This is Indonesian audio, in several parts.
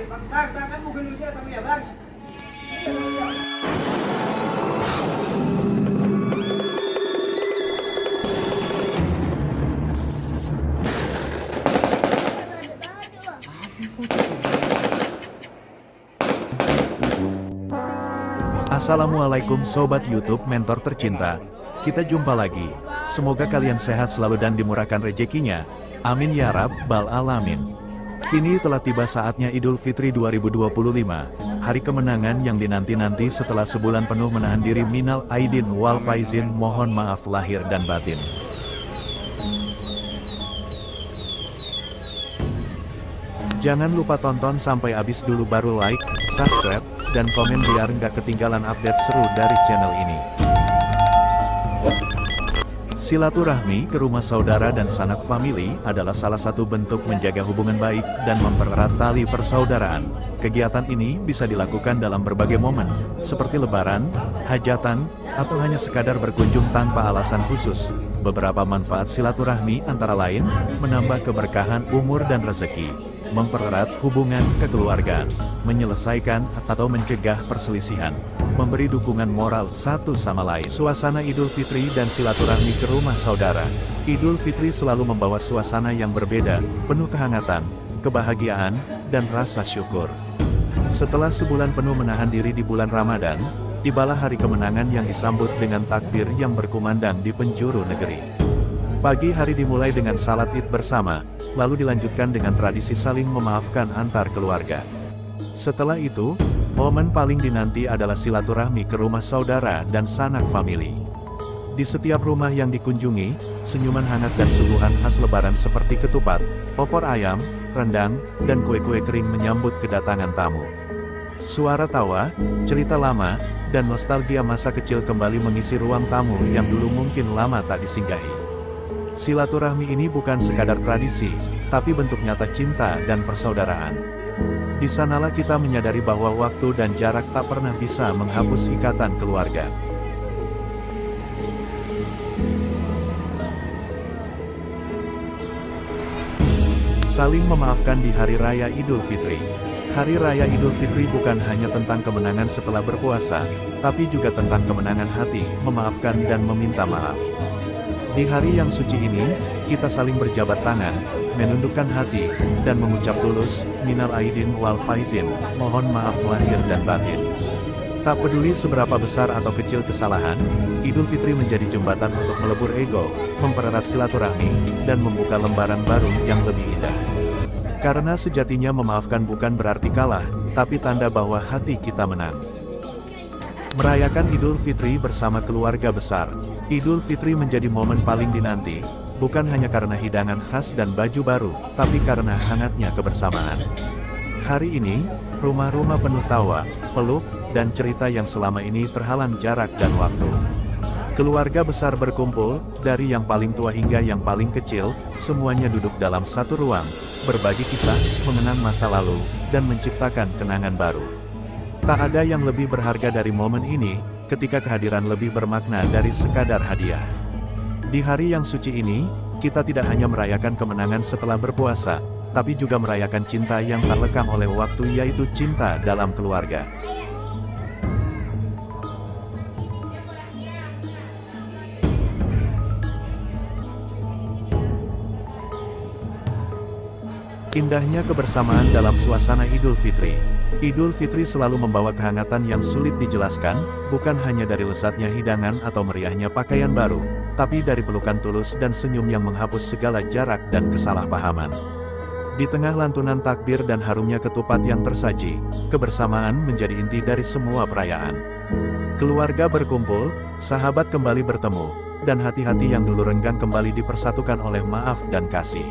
Bang kan mau gelunya sama ya bang. Assalamualaikum Sobat YouTube Mentor tercinta. Kita jumpa lagi. Semoga kalian sehat selalu dan dimurahkan rezekinya. Amin ya Rabbal Alamin. Kini telah tiba saatnya Idul Fitri 2025. Hari kemenangan yang dinanti-nanti setelah sebulan penuh menahan diri minal aidin wal faizin, mohon maaf lahir dan batin. Jangan lupa tonton sampai habis dulu baru like, subscribe, dan komen biar nggak ketinggalan update seru dari channel ini. Silaturahmi ke rumah saudara dan sanak famili adalah salah satu bentuk menjaga hubungan baik dan mempererat tali persaudaraan. Kegiatan ini bisa dilakukan dalam berbagai momen, seperti lebaran, hajatan, atau hanya sekadar berkunjung tanpa alasan khusus. Beberapa manfaat silaturahmi antara lain, menambah keberkahan umur dan rezeki, mempererat hubungan kekeluargaan, menyelesaikan atau mencegah perselisihan, memberi dukungan moral satu sama lain. Suasana Idul Fitri dan silaturahmi ke rumah saudara. Idul Fitri selalu membawa suasana yang berbeda, penuh kehangatan, kebahagiaan, dan rasa syukur. Setelah sebulan penuh menahan diri di bulan Ramadan, tibalah hari kemenangan yang disambut dengan takbir yang berkumandang di penjuru negeri. Pagi hari dimulai dengan salat Id bersama, lalu dilanjutkan dengan tradisi saling memaafkan antar keluarga. Setelah itu, momen paling dinanti adalah silaturahmi ke rumah saudara dan sanak famili. Di setiap rumah yang dikunjungi, senyuman hangat dan suguhan khas lebaran seperti ketupat, opor ayam, rendang, dan kue-kue kering menyambut kedatangan tamu. Suara tawa, cerita lama, dan nostalgia masa kecil kembali mengisi ruang tamu yang dulu mungkin lama tak disinggahi. Silaturahmi ini bukan sekadar tradisi, tapi bentuk nyata cinta dan persaudaraan. Di sanalah kita menyadari bahwa waktu dan jarak tak pernah bisa menghapus ikatan keluarga. Saling memaafkan di Hari Raya Idul Fitri. Hari Raya Idul Fitri bukan hanya tentang kemenangan setelah berpuasa, tapi juga tentang kemenangan hati, memaafkan dan meminta maaf. Di hari yang suci ini, kita saling berjabat tangan, menundukkan hati, dan mengucap tulus, minal aidin wal faizin, mohon maaf lahir dan batin. Tak peduli seberapa besar atau kecil kesalahan, Idul Fitri menjadi jembatan untuk melebur ego, mempererat silaturahmi, dan membuka lembaran baru yang lebih indah. Karena sejatinya memaafkan bukan berarti kalah, tapi tanda bahwa hati kita menang. Merayakan Idul Fitri bersama keluarga besar. Idul Fitri menjadi momen paling dinanti, bukan hanya karena hidangan khas dan baju baru, tapi karena hangatnya kebersamaan. Hari ini, rumah-rumah penuh tawa, peluk, dan cerita yang selama ini terhalang jarak dan waktu. Keluarga besar berkumpul, dari yang paling tua hingga yang paling kecil, semuanya duduk dalam satu ruang, berbagi kisah, mengenang masa lalu, dan menciptakan kenangan baru. Tak ada yang lebih berharga dari momen ini, ketika kehadiran lebih bermakna dari sekadar hadiah. Di hari yang suci ini, kita tidak hanya merayakan kemenangan setelah berpuasa, tapi juga merayakan cinta yang tak lekang oleh waktu, yaitu cinta dalam keluarga. Indahnya kebersamaan dalam suasana Idul Fitri. Idul Fitri selalu membawa kehangatan yang sulit dijelaskan, bukan hanya dari lezatnya hidangan atau meriahnya pakaian baru, tapi dari pelukan tulus dan senyum yang menghapus segala jarak dan kesalahpahaman. Di tengah lantunan takbir dan harumnya ketupat yang tersaji, kebersamaan menjadi inti dari semua perayaan. Keluarga berkumpul, sahabat kembali bertemu, dan hati-hati yang dulu renggang kembali dipersatukan oleh maaf dan kasih.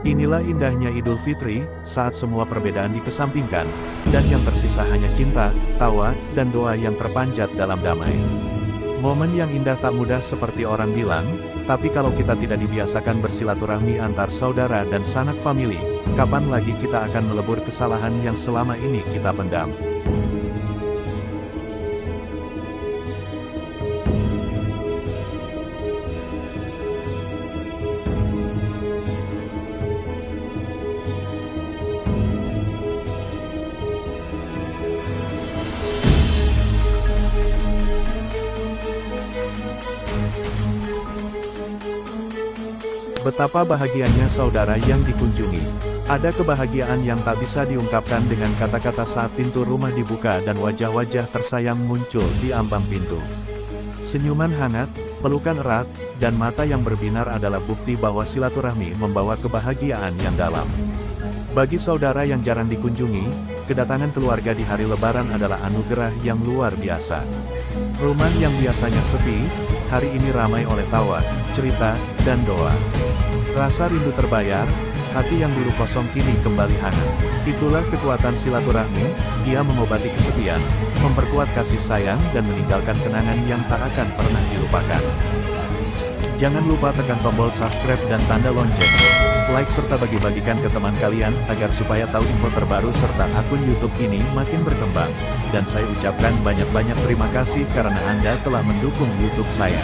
Inilah indahnya Idul Fitri, saat semua perbedaan dikesampingkan, dan yang tersisa hanya cinta, tawa, dan doa yang terpanjat dalam damai. Momen yang indah tak mudah seperti orang bilang, tapi kalau kita tidak dibiasakan bersilaturahmi antar saudara dan sanak famili, kapan lagi kita akan melebur kesalahan yang selama ini kita pendam? Betapa bahagianya saudara yang dikunjungi. Ada kebahagiaan yang tak bisa diungkapkan dengan kata-kata saat pintu rumah dibuka dan wajah-wajah tersayang muncul di ambang pintu. Senyuman hangat, pelukan erat, dan mata yang berbinar adalah bukti bahwa silaturahmi membawa kebahagiaan yang dalam. Bagi saudara yang jarang dikunjungi, kedatangan keluarga di hari Lebaran adalah anugerah yang luar biasa. Rumah yang biasanya sepi, hari ini ramai oleh tawa, cerita, dan doa. Rasa rindu terbayar, hati yang dulu kosong kini kembali hangat. Itulah kekuatan silaturahmi, ia mengobati kesepian, memperkuat kasih sayang dan meninggalkan kenangan yang tak akan pernah dilupakan. Jangan lupa tekan tombol subscribe dan tanda lonceng, like serta bagi-bagikan ke teman kalian agar supaya tahu info terbaru serta akun YouTube ini makin berkembang. Dan saya ucapkan banyak-banyak terima kasih karena Anda telah mendukung YouTube saya.